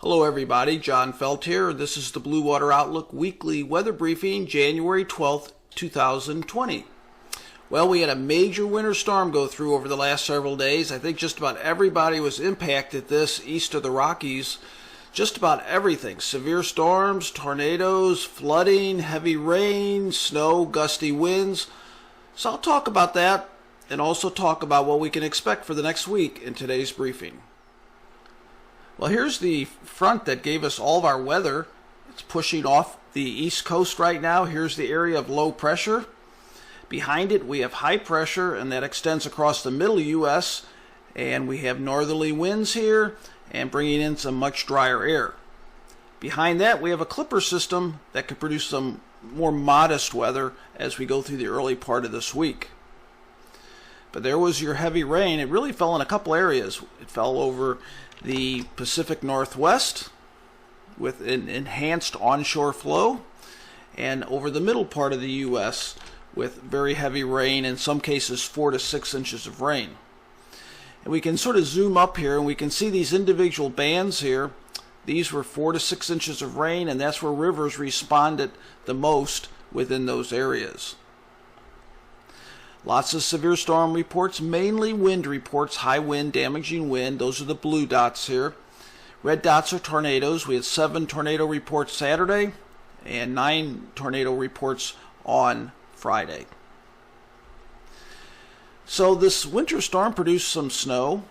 Hello everybody, John Felt here. This is the Blue Water Outlook Weekly Weather Briefing, January 12th, 2020. Well, we had a major winter storm go through over the last several days. I think just about everybody was impacted this east of the Rockies. Just about everything. Severe storms, tornadoes, flooding, heavy rain, snow, gusty winds. So I'll talk about that and also talk about what we can expect for the next week in today's briefing. Well, here's the front that gave us all of our weather. It's pushing off the east coast right now. Here's the area of low pressure. Behind it, we have high pressure, and that extends across the middle U.S., and we have northerly winds here and bringing in some much drier air. Behind that, we have a clipper system that could produce some more modest weather as we go through the early part of this week. But there was your heavy rain. It really fell in a couple areas. It fell over the Pacific Northwest with an enhanced onshore flow, and over the middle part of the U.S. with very heavy rain, in some cases 4 to 6 inches of rain. And we can sort of zoom up here and we can see these individual bands here. These were 4 to 6 inches of rain, and that's where rivers responded the most within those areas. Lots of severe storm reports, mainly wind reports, high wind, damaging wind. Those are the blue dots here. Red dots are tornadoes. We had 7 tornado reports Saturday and 9 tornado reports on Friday. So this winter storm produced some snow,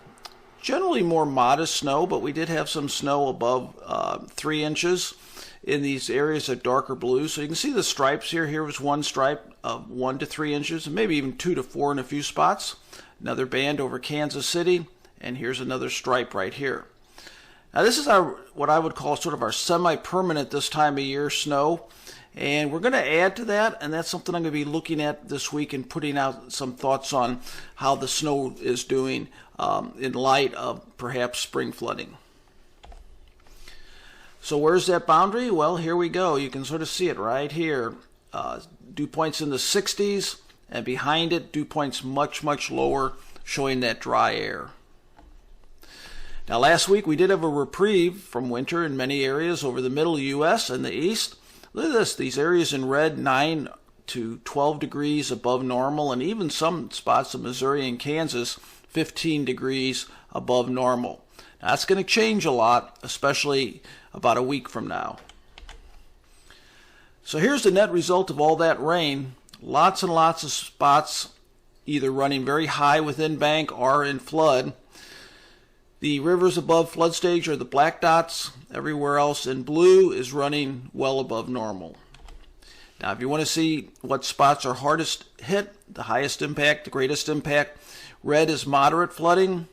generally more modest snow, but we did have some snow above 3 inches in these areas of darker blue. So you can see the stripes here. Here was one stripe of 1 to 3 inches, and maybe even 2 to 4 in a few spots. Another band over Kansas City, and here's another stripe right here. Now this is our what I would call sort of our semi-permanent this time of year snow, and we're going to add to that, and that's something I'm going to be looking at this week and putting out some thoughts on how the snow is doing in light of perhaps spring flooding. So where's that boundary? Well, here we go. You can sort of see it right here. Dew points in the 60s, and behind it, dew points much, much lower, showing that dry air. Now, last week we did have a reprieve from winter in many areas over the middle U.S. and the east. Look at this. These areas in red, 9 to 12 degrees above normal, and even some spots of Missouri and Kansas, 15 degrees above normal. Now, that's going to change a lot, especially about a week from now. So here's the net result of all that rain. Lots and lots of spots either running very high within bank or in flood. The rivers above flood stage are the black dots. Everywhere else in blue is running well above normal. Now if you want to see what spots are hardest hit, the highest impact, the greatest impact, red is moderate flooding,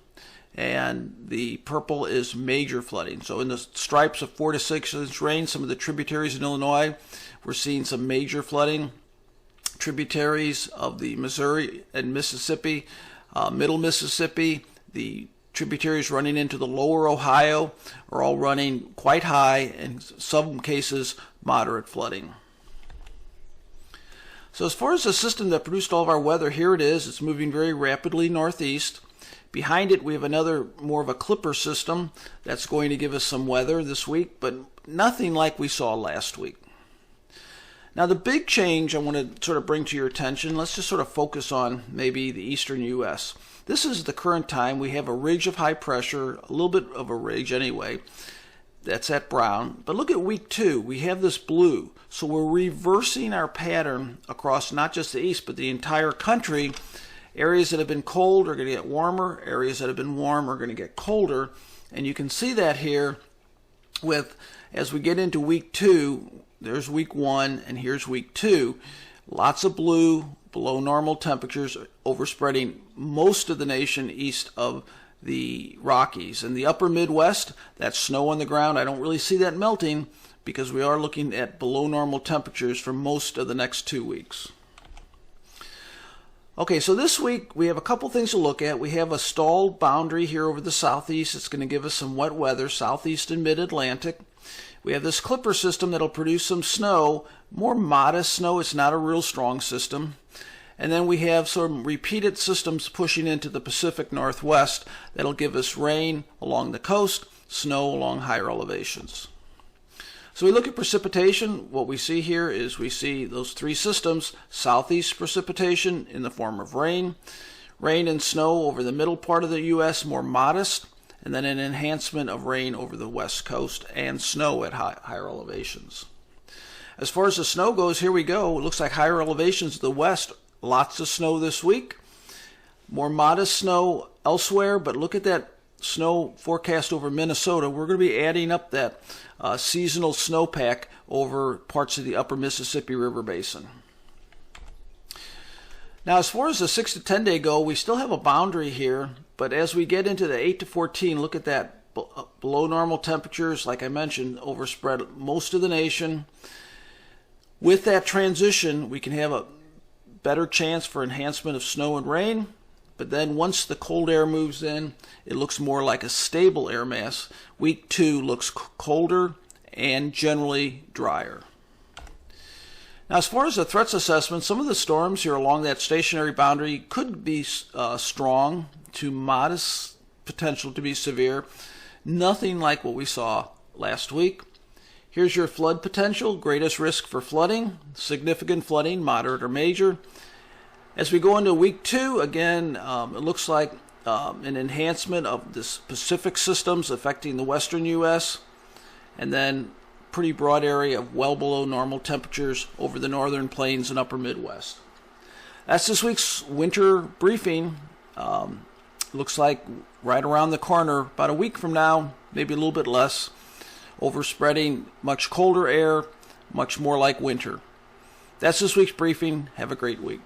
and the purple is major flooding. So in the stripes of 4 to 6 inch rain, some of the tributaries in Illinois, we're seeing some major flooding. Tributaries of the Missouri and Mississippi, middle Mississippi, the tributaries running into the lower Ohio are all running quite high, and in some cases moderate flooding. So as far as the system that produced all of our weather, here it is. It's moving very rapidly northeast. Behind it, we have another more of a clipper system that's going to give us some weather this week, but nothing like we saw last week. Now, the big change I want to sort of bring to your attention, let's just sort of focus on maybe the eastern U.S. This is the current time. We have a ridge of high pressure, a little bit of a ridge anyway. That's at brown. But look at week 2. We have this blue. So we're reversing our pattern across not just the east, but the entire country. Areas that have been cold are going to get warmer. Areas that have been warm are going to get colder. And you can see that here with, as we get into week 2, there's week 1 and here's week 2. Lots of blue, below normal temperatures, overspreading most of the nation east of the Rockies. In the upper Midwest, that's snow on the ground. I don't really see that melting because we are looking at below normal temperatures for most of the next 2 weeks. Okay, so this week we have a couple things to look at. We have a stalled boundary here over the southeast. It's going to give us some wet weather, southeast and mid-Atlantic. We have this clipper system that'll produce some snow, more modest snow. It's not a real strong system. And then we have some repeated systems pushing into the Pacific Northwest that'll give us rain along the coast, snow along higher elevations. So we look at precipitation. What we see here is we see those three systems: southeast precipitation in the form of rain, rain and snow over the middle part of the U.S., more modest, and then an enhancement of rain over the west coast and snow at higher elevations. As far as the snow goes, here we go. It looks like higher elevations of the west, lots of snow this week. More modest snow elsewhere, but look at that snow forecast over Minnesota. We're going to be adding up that seasonal snowpack over parts of the upper Mississippi River Basin. Now, as far as the 6 to 10 day go, we still have a boundary here, but as we get into the 8 to 14, look at that below normal temperatures, like I mentioned, overspread most of the nation. With that transition, we can have a better chance for enhancement of snow and rain, but then once the cold air moves in, it looks more like a stable air mass. Week 2 looks colder and generally drier. Now, as far as the threats assessment, some of the storms here along that stationary boundary could be strong to modest potential to be severe. Nothing like what we saw last week. Here's your flood potential: greatest risk for flooding, significant flooding, moderate or major. As we go into week 2, again, it looks like an enhancement of the Pacific systems affecting the western U.S., and then pretty broad area of well below normal temperatures over the northern plains and upper Midwest. That's this week's winter briefing. Looks like right around the corner, about a week from now, maybe a little bit less, overspreading much colder air, much more like winter. That's this week's briefing. Have a great week.